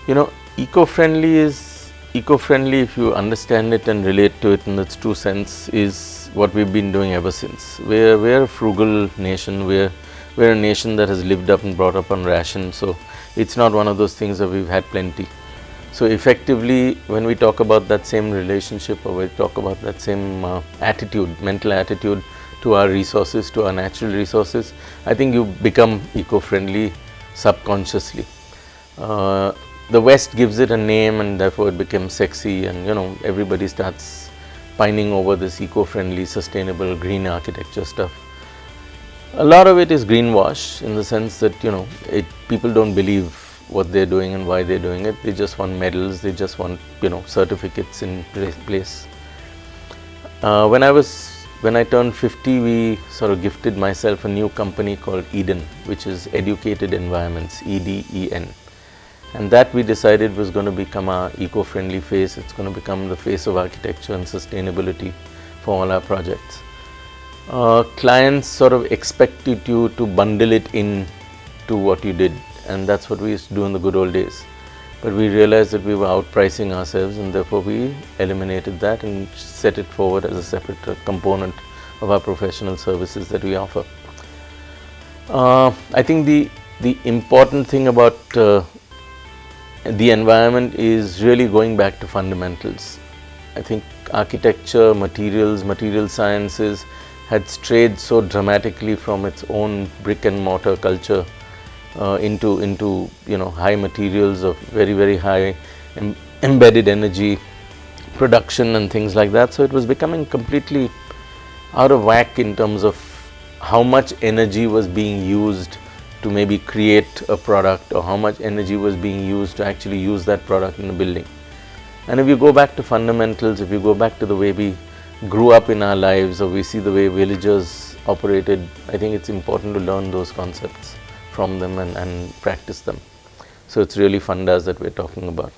You know, eco-friendly is eco-friendly if you understand it and relate to it in its true sense is what we've been doing ever since. We're a frugal nation. We're a nation that has lived up and brought up on ration. So it's not one of those things that we've had plenty. So effectively, when we talk about that same relationship, or we talk about that same attitude, mental attitude to our resources, to our natural resources, I think you become eco-friendly subconsciously. The West gives it a name and therefore it becomes sexy, and everybody starts pining over this eco-friendly, sustainable, green architecture stuff. A lot of it is greenwash in the sense that people don't believe what they're doing and why they're doing it. They just want medals, they just want certificates in place. When I turned 50, we sort of gifted myself a new company called Eden, which is Educated Environments, EDEN. And that we decided was going to become our eco-friendly face. It's going to become the face of architecture and sustainability for all our projects. Clients sort of expected you to bundle it in to what you did, and that's what we used to do in the good old days. But we realized that we were outpricing ourselves, and therefore we eliminated that and set it forward as a separate component of our professional services that we offer. I think the important thing about the environment is really going back to fundamentals. I think architecture, material sciences had strayed so dramatically from its own brick and mortar culture into high materials of very high embedded energy production and things like that. So it was becoming completely out of whack in terms of how much energy was being used to maybe create a product, or how much energy was being used to actually use that product in the building. And if you go back to fundamentals, if you go back to the way we grew up in our lives, or we see the way villagers operated, I think it's important to learn those concepts from them and practice them. So it's really fundas that we're talking about.